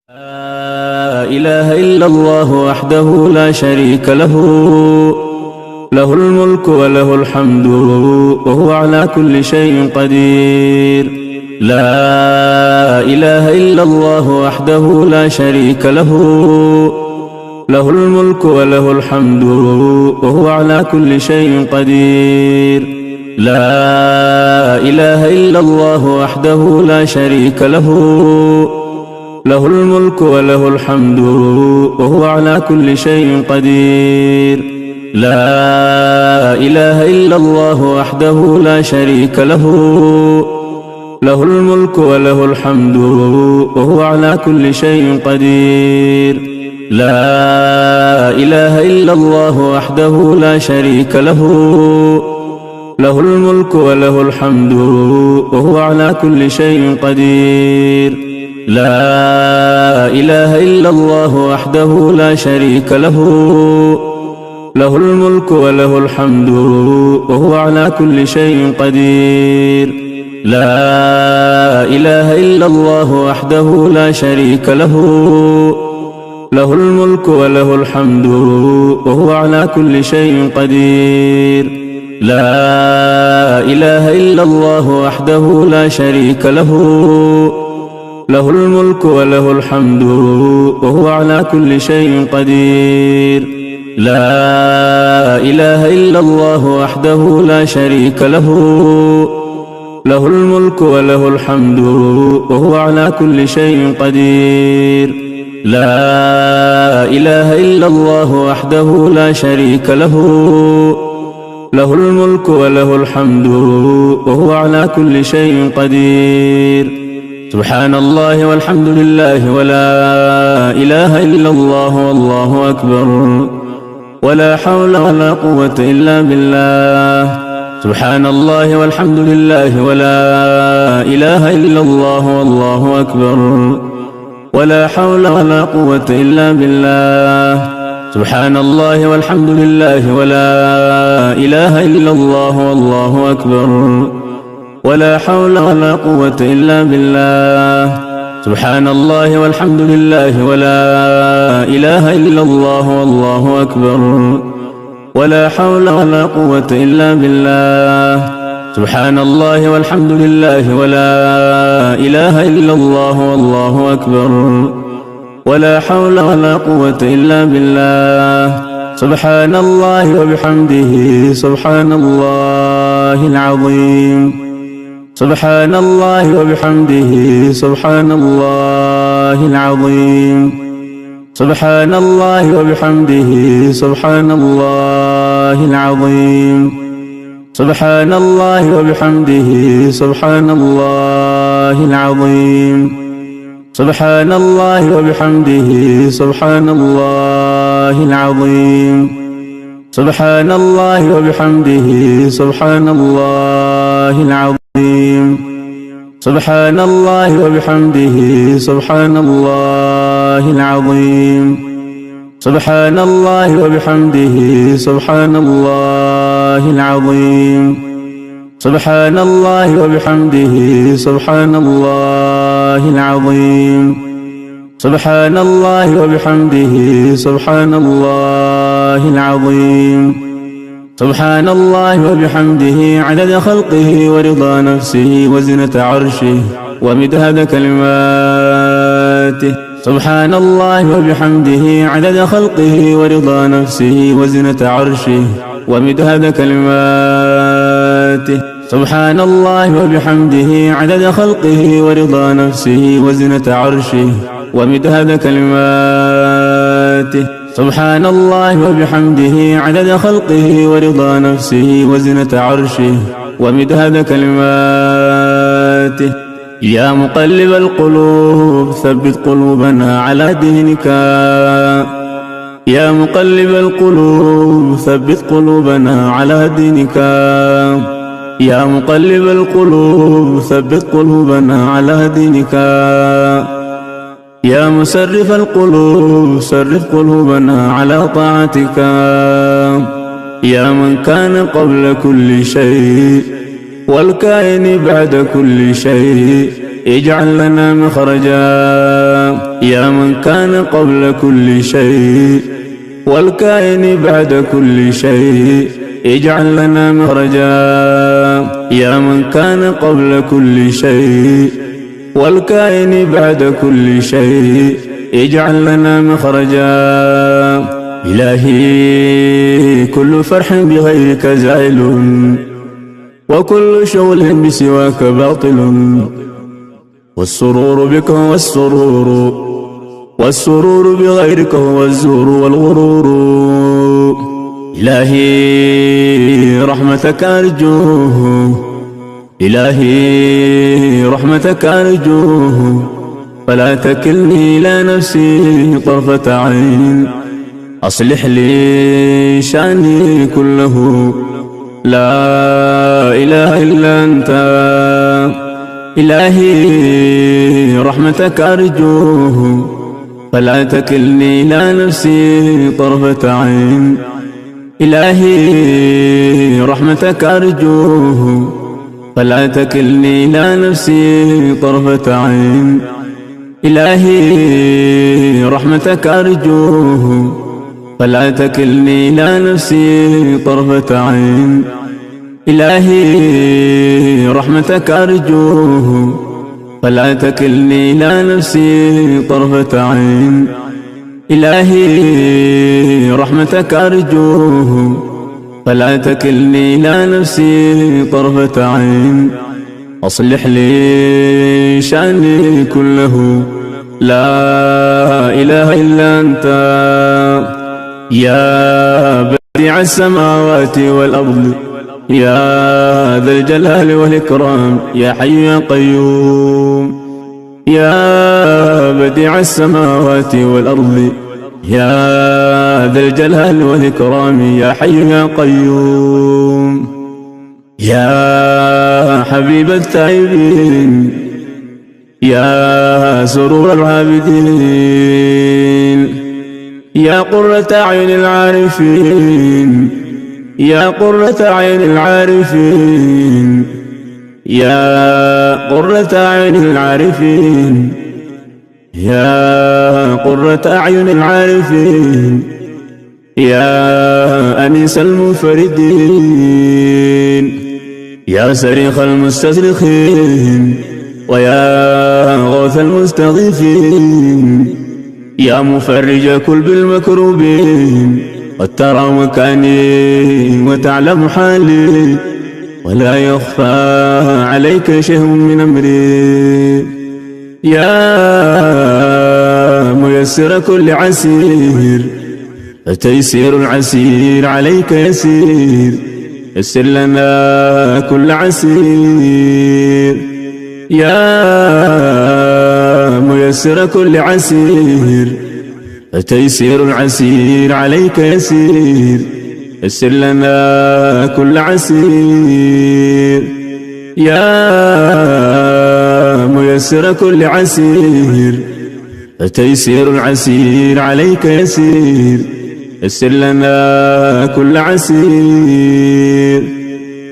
لا إله إلا الله وحده لا شريك له، له الملك وله الحمد وهو على كل شيء قدير. لا إله إلا الله وحده لا شريك له، له الملك وله الحمد وهو على كل شيء قدير. لا إله إلا الله وحده لا شريك له، له الملك وله الحمد وهو على كل شيء قدير. لا إله إلا الله وحده لا شريك له، له الملك وله الحمد وهو على كل شيء قدير. لا إله إلا الله وحده لا شريك له، له الملك وله الحمد وهو على كل شيء قدير. لا إله إلا الله وحده لا شريك له، له الملك وله الحمد وهو على كل شيء قدير. لا إله إلا الله وحده لا شريك له، له الملك وله الحمد وهو على كل شيء قدير. لا إله إلا الله وحده لا شريك له، له الملك وله الحمد وهو على كل شيء قدير. لا إله إلا الله وحده لا شريك له، له الملك وله الحمد وهو على كل شيء قدير. لا إله إلا الله وحده لا شريك له، له الملك وله الحمد وهو على كل شيء قدير. سبحان الله والحمد لله ولا إله إلا الله والله أكبر، ولا حول ولا قوة إلا بالله. سبحان الله والحمد لله ولا إله إلا الله والله أكبر، ولا حول ولا قوة إلا بالله. سبحان الله والحمد لله ولا إله إلا الله والله أكبر، ولا حول ولا قوة إلا بالله. سبحان الله والحمد لله ولا إله إلا الله والله أكبر، ولا حول ولا قوة إلا بالله. سبحان الله والحمد لله ولا إله إلا الله والله أكبر، ولا حول ولا قوة إلا بالله. سبحان الله وبحمده سبحان الله العظيم. سبحان الله وبحمده سبحان الله العظيم. سبحان الله وبحمده سبحان الله العظيم. سبحان الله وبحمده سبحان الله العظيم. سبحان الله وبحمده سبحان الله العظيم. سبحان الله وبحمده سبحان الله العظيم. سبحان الله وبحمده سبحان الله العظيم. سبحان الله وبحمده سبحان الله العظيم. سبحان الله وبحمده سبحان الله العظيم. سبحان الله وبحمده سبحان الله العظيم. سبحان الله وبحمده عدد خلقه ورضا نفسه وزنة عرشه ومداد كلماته. سبحان الله وبحمده عدد خلقه ورضا نفسه وزنة عرشه ومداد كلماته. سبحان الله وبحمده عدد خلقه ورضا نفسه وزنة عرشه ومداد كلماته. سبحان الله وبحمده عدد خلقه ورضا نفسه وزنة عرشه ومداد كلماته. يا مقلب القلوب ثبت قلوبنا على دينك. يا مقلب القلوب ثبت قلوبنا على دينك. يا مقلب القلوب ثبت قلوبنا على دينك. يا مسرف القلوب صرف قلوبنا على طاعتك. يا من كان قبل كل شيء والكائن بعد كل شيء اجعل لنا مخرجا. يا من كان قبل كل شيء والكائن بعد كل شيء اجعل لنا مخرجا. يا من كان قبل كل شيء والكائن بعد كل شيء اجعل لنا مخرجا. إلهي كل فرح بغيرك زائل وكل شغل بسواك باطل، والسرور بك هو والسرور بغيرك هو الزور والغرور. إلهي رحمتك أرجوه، إلهي رحمتك أرجوه، فلا تكلني إلى نفسي طرفة عين. أصلح لي شأني كله، لا إله إلا أنت. إلهي رحمتك أرجوه، فلا تكلني إلى نفسي طرفة عين. إلهي رحمتك أرجوه، فلا تكلني إلى نفسي طرفة عين. إلهي رحمتك أرجوه، فلا تكلني إلى نفسي طرفة عين. إلهي رحمتك أرجوه، فلا تكلني إلى نفسي طرفة عين. إلهي رحمتك أرجوه، فلا تكلني إلى نفسي طرفة عين. أصلح لي شأني كله، لا إله إلا أنت. يا بديع السماوات والأرض، يا ذا الجلال والإكرام، يا حي يا قيوم. يا بديع السماوات والأرض، يا ذا الجلال والإكرام، يا حي يا قيوم. يا حبيب التائبين، يا سرور العابدين، يا قرة أعين العارفين، يا قرة أعين العارفين، يا قرة أعين العارفين، يا قرة أعين العارفين، يا أنيس المنفردين، يا صريخ المستصرخين، ويا غوث المستغيثين، يا مفرج كل المكروبين. قد ترى مكاني وتعلم حالي، ولا يخفى عليك شيء من أمري. يا ميسر كل عسير، فتيسير العسير عليك يسير. يسر لنا كل عسير، يا ميسر كل عسير، فتيسير العسير عليك يسير. يسر لنا كل عسير، يا ميسر كل عسير، فتيسير العسير عليك يسير. يسر لنا كل عسير.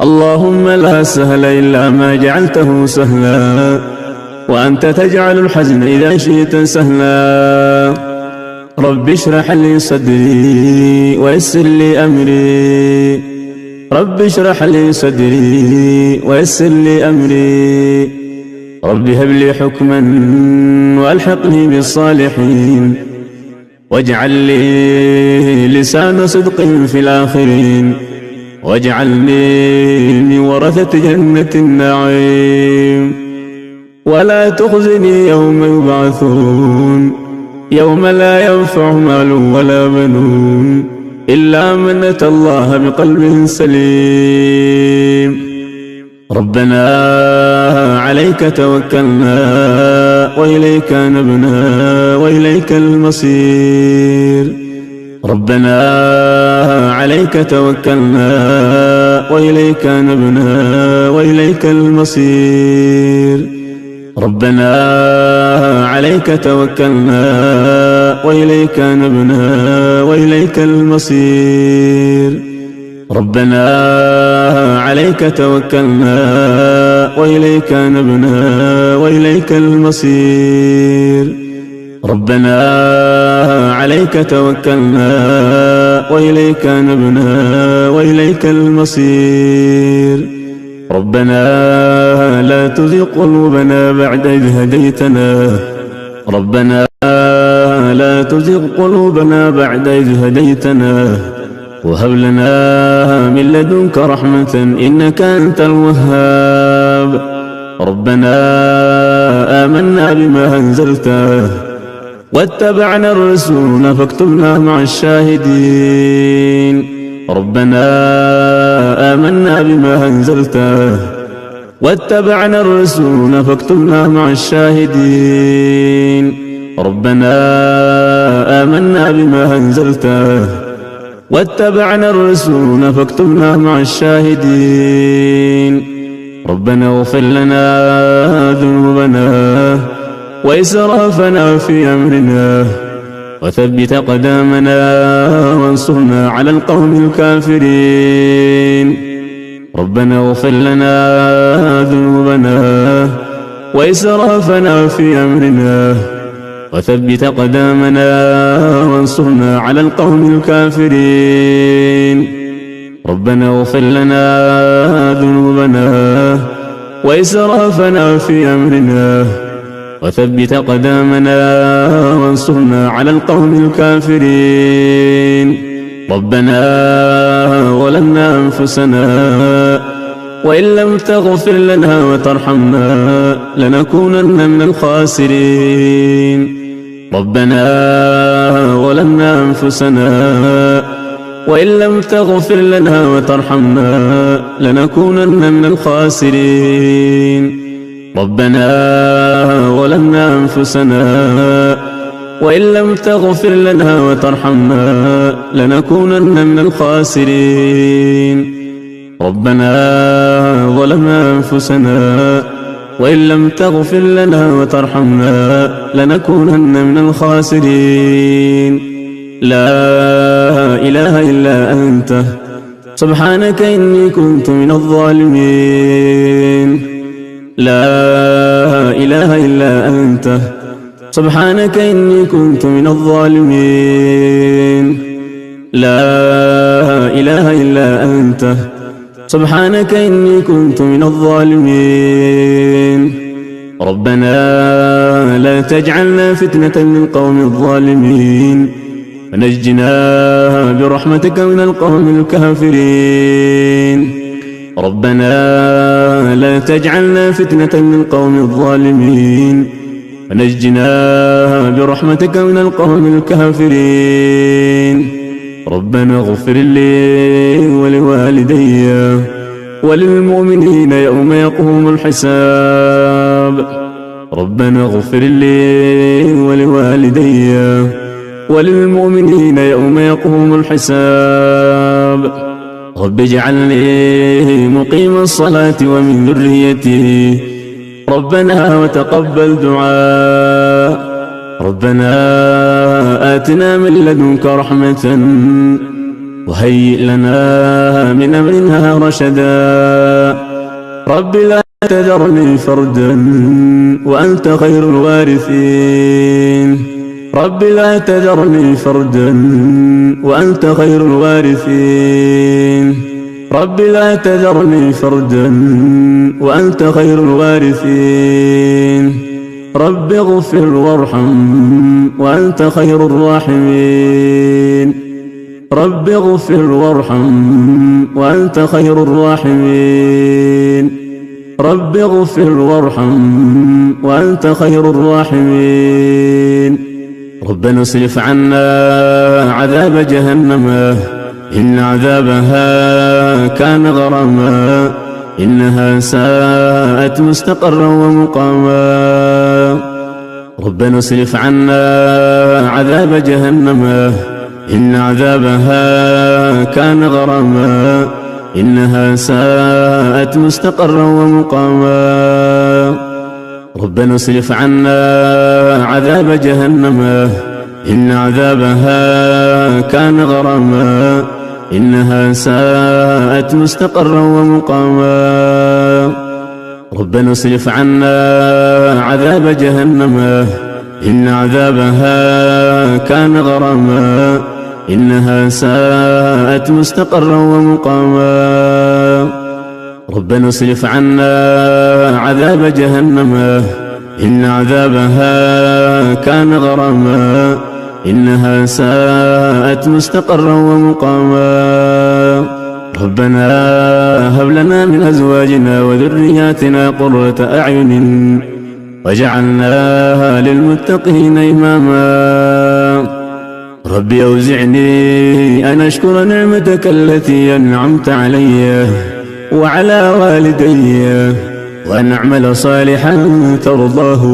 اللهم لا سهل إلا ما جعلته سهلا، وأنت تجعل الحزن إذا شئت سهلا. رب اشرح لي صدري ويسر لي أمري، رب اشرح لي صدري ويسر لي أمري. رب هب لي حكما وألحقني بالصالحين، واجعل لي لسان صدق في الآخرين، واجعلني من ورثة جنة النعيم. ولا تخزني يوم يبعثون، يوم لا ينفع مال ولا بنون إلا من أتى الله بقلب سليم. ربنا عليك توكلنا وإليك نبنا وإليك المصير. ربنا عليك توكلنا وإليك نبنا وإليك المصير. ربنا عليك توكلنا وإليك نبنا وإليك المصير. ربنا عليك توكلنا وإليك نبنا وإليك المصير. ربنا عليك توكلنا وإليك نبنا وإليك المصير. ربنا لا تزغ قلوبنا بعد إذ هديتنا ربنا لا تزغ قلوبنا بعد إذ هديتنا وهب لنا من لدنك رحمة إنك أنت الوهاب. ربنا آمنا بما أنزلته واتبعنا الرسول فاكتبنا مع الشاهدين. ربنا آمنا بما أنزلته واتبعنا الرسول فاكتبنا مع الشاهدين. ربنا آمنا بما أنزلته واتبعنا الرسول فاكتبنا مع الشاهدين. ربنا اغفر لنا ذنوبنا وإسرافنا في أمرنا وثبت أقدامنا وانصرنا على القوم الكافرين. ربنا اغفر لنا ذنوبنا وإسرافنا في أمرنا وثبت أقدامنا وانصرنا على القوم الكافرين. ربنا اغفر لنا ذنوبنا وإسرافنا في أمرنا وثبت أقدامنا وانصرنا على القوم الكافرين. ربنا ظلمنا أنفسنا وإن لم تغفر لنا وترحمنا لنكونن من الخاسرين. ربنا ظلمنا أنفسنا وإن لم تغفر لنا وترحمنا لنكونن من الخاسرين. ربنا ظلمنا أنفسنا وإن لم تغفر لنا وترحمنا لنكونن من الخاسرين. ربنا ظلمنا أنفسنا وإن لم تغفر لنا وترحمنا لنكونن من الخاسرين. لا إله إلا أنت سبحانك إني كنت من الظالمين. لا إله إلا أنت سبحانك إني كنت من الظالمين. لا إله إلا أنت سبحانك إني كنت من الظالمين. ربنا لا تجعلنا فتنة للقوم الظالمين ونجنا برحمتك من القوم الكافرين. ربنا لا تجعلنا فتنة للقوم الظالمين ونجنا برحمتك من القوم الكافرين. ربنا اغفر لي ولوالدي وللمؤمنين يوم يقوم الحساب. ربنا اغفر لي ولوالدي وللمؤمنين يوم يقوم الحساب. رب اجعلني مقيم الصلاة ومن ذريتي ربنا وتقبل دعاء. ربنا آتنا من لدنك رحمة وهيئ لنا من أمرنا رشدا. رب لا تذرني فردا وأنت خير الوارثين. رب لا تذرني فردا وأنت خير الوارثين. رب لا تذرني فردا وأنت خير الوارثين. رب اغفر وارحم وأنت خير الراحمين. رب اغفر وارحم وأنت خير الراحمين. رب اغفر وارحم وأنت خير الراحمين. ربنا اصرف عنا عذاب جهنم إن عذابها كان غراما إنها ساءت مستقرا ومقاما. ربنا اصرف عنا عذاب جهنم إن عذابها كان غراما إنها ساءت مستقرا ومقاما. ربنا اصرف عنا عذاب جهنم إن عذابها كان غراما إنها ساءت مستقرا ومقاما. ربنا اصرف عنا عذاب جهنم إن عذابها كان غراما إنها ساءت مستقرا ومقاما ربنا اصرف عنا عذاب جهنم إن عذابها كان غراما إنها ساءت مستقرا ومقاما ربنا هب لنا من أزواجنا وذرياتنا قرة أعين واجعلنا للمتقين إماما ربي أوزعني أن أشكر نعمتك التي أنعمت علي وعلى والدي وأن أعمل صالحا ترضاه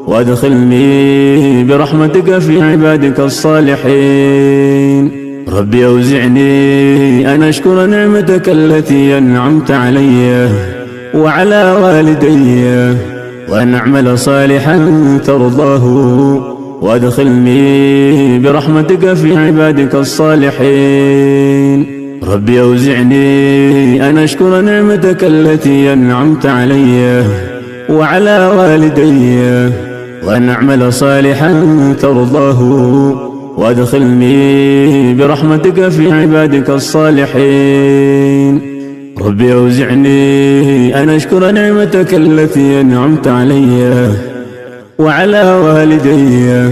وأدخلني برحمتك في عبادك الصالحين ربي أوزعني أن أشكر نعمتك التي أنعمت علي وعلى والدي وأن أعمل صالحا ترضاه وأدخلني برحمتك في عبادك الصالحين ربي أوزعني أن أشكر نعمتك التي أنعمت علي وعلى والدي وأن أعمل صالحا ترضاه وأدخلني برحمتك في عبادك الصالحين ربي أوزعني أن أشكر نعمتك التي أنعمت علي وعلى والدي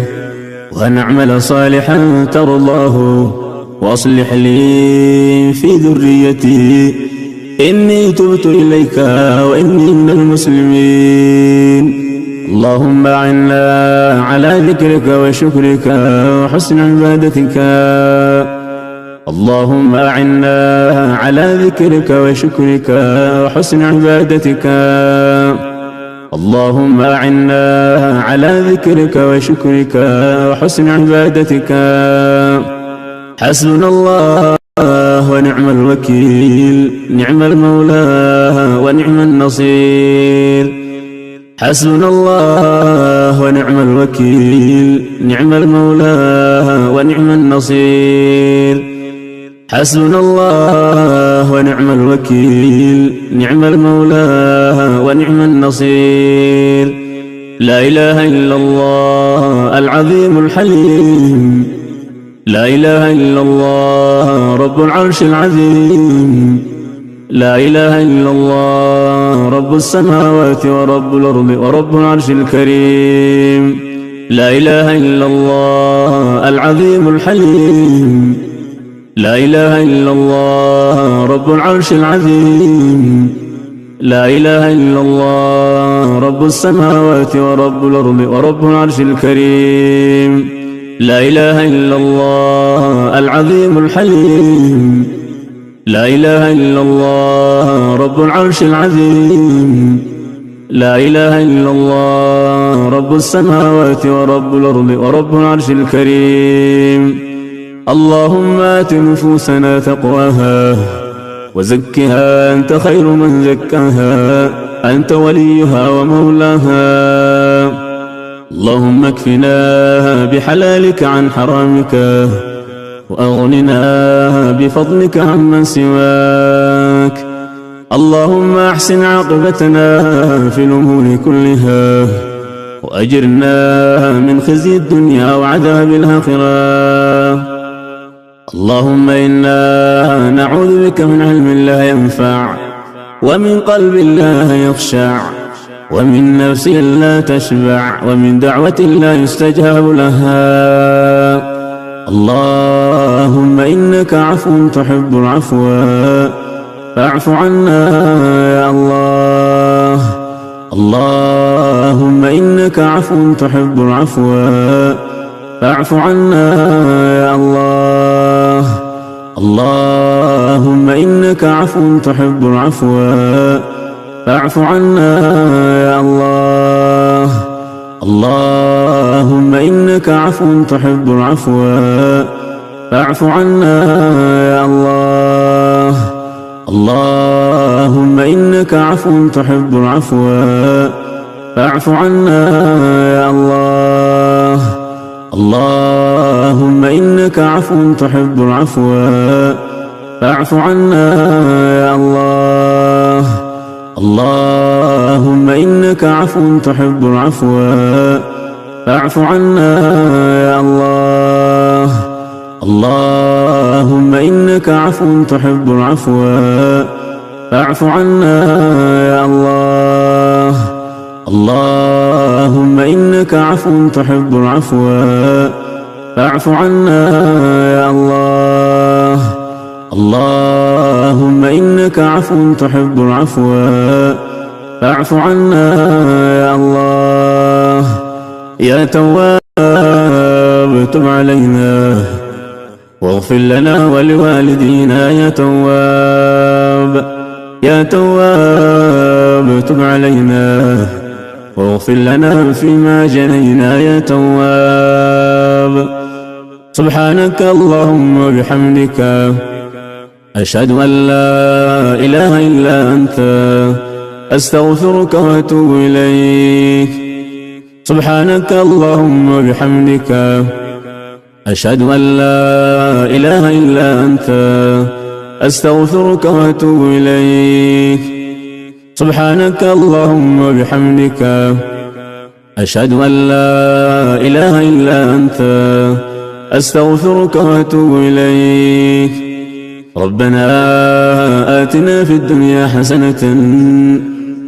وأن أعمل صالحا ترضاه وأصلح لي في ذريتي إني تبت إليك وإني من المسلمين اللهم أعنا على ذكرك وشكرك وحسن عبادتك اللهم أعنا على ذكرك وشكرك وحسن عبادتك اللهم أعنا على ذكرك وشكرك وحسن عبادتك حسبنا الله ونعم الوكيل نعم المولى ونعم النصير حسبنا الله ونعم الوكيل نعم المولى ونعم النصير حسبنا الله ونعم الوكيل نعم المولى ونعم النصير لا إله إلا الله العظيم الحليم لا إله إلا الله رب العرش العظيم لا إله إلا الله رب السماوات ورب الأرض ورب العرش الكريم لا إله إلا الله العظيم الحليم لا إله إلا الله رب العرش العظيم لا إله إلا الله رب السماوات ورب الأرض ورب العرش الكريم لا إله إلا الله العظيم الحليم لا إله إلا الله رب العرش العظيم لا إله إلا الله رب السماوات ورب الأرض ورب العرش الكريم اللهم آت نفوسنا تقواها وزكها أنت خير من زكاها أنت وليها ومولاها اللهم اكفنا بحلالك عن حرامك وأغننا بفضلك عمن سواك اللهم أحسن عاقبتنا في الأمور كلها وأجرنا من خزي الدنيا وعذاب الآخرة اللهم إنا نعوذ بك من علم لا ينفع ومن قلب لا يخشع ومن نفس لا تشبع ومن دعوة لا يستجاب لها اللهم إنك عفو تحب العفو فاعف عنا يا الله اللهم إنك عفو تحب العفو فاعف عنا يا الله اللهم إنك عفو تحب العفو فاعف عنا يا الله اللهم إنك عفو تحب العفو فاعف عنا يا الله اللهم إنك عفو تحب العفو فاعف عنا يا الله اللهم إنك عفو تحب العفو فاعف عنا يا الله اللهم إنك عفو تحب العفو فاعف عنا يا الله. اللهم إنك عفو تحب العفو فاعف عنا يا الله. اللهم إنك عفو تحب العفو فاعف عنا يا الله. اللهم إنك عفو تحب العفو فاعف عنا يا الله. يا تواب تب علينا واغفر لنا ولوالدينا. يا تواب يا تواب تب علينا واغفر لنا فيما جنينا. يا تواب سبحانك اللهم وبحمدك أشهد أن لا إله إلا أنت أستغفرك وأتوب إليك. سبحانك اللهم وبحمدك أشهد أن لا إله إلا أنت أستغفرك وأتوب إليك. سبحانك اللهم وبحمدك أشهد أن لا إله إلا أنت أستغفرك وأتوب إليك. ربنا آتنا في الدنيا حسنة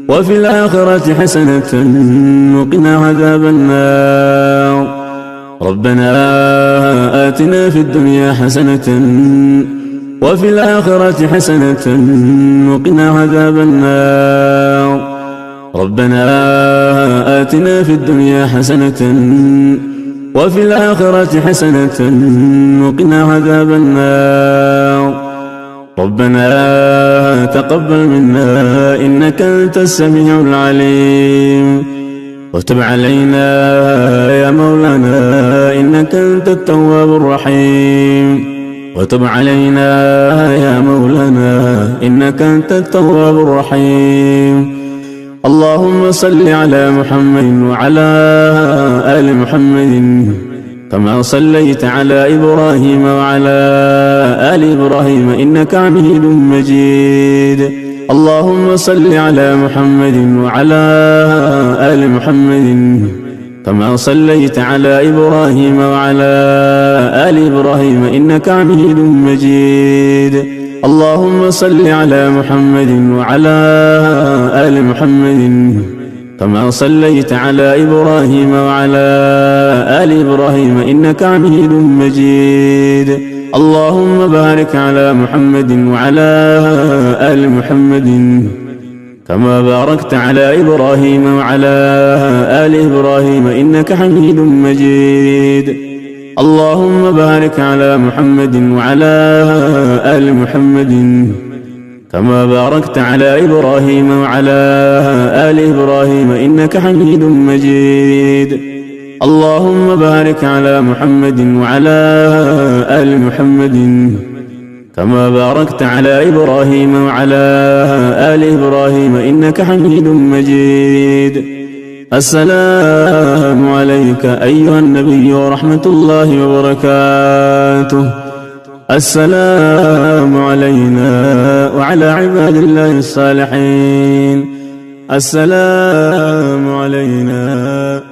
وفي الآخرة حسنة وقنا عذاب النار. ربنا آتنا في الدنيا حسنة وفي الآخرة حسنة وقنا عذاب النار. ربنا آتنا في الدنيا حسنة وفي الآخرة حسنة وقنا عذاب النار. ربنا تقبل منا إنك أنت السميع العليم وتب علينا يا مولانا إنك أنت التواب الرحيم. وتب علينا يا مولانا إنك أنت التواب الرحيم. اللهم صل على محمد وعلى آل محمد كما صليت على إبراهيم وعلى آل إبراهيم إنك حميد مجيد. اللهم صل على محمد وعلى آل محمد كما صليت على إبراهيم وعلى آل إبراهيم إنك حميد مجيد. اللهم صل على محمد وعلى آل محمد كما صليت على إبراهيم وعلى آل إبراهيم إنك حميد مجيد. اللهم بارك على محمد وعلى آل محمد كما باركت على إبراهيم وعلى آل إبراهيم إنك حميد مجيد. اللهم بارك على محمد وعلى آل محمد كما باركت على إبراهيم وعلى آل إبراهيم إنك حميد مجيد. اللهم بارك على محمد وعلى آل محمد كما باركت على إبراهيم وعلى آل إبراهيم إنك حميد مجيد. السلام عليك أيها النبي ورحمة الله وبركاته. السلام علينا وعلى عباد الله الصالحين. السلام علينا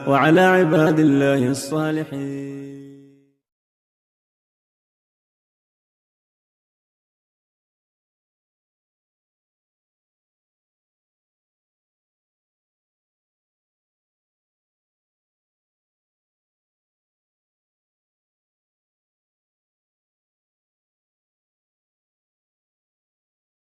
وعلى عباد الله الصالحين.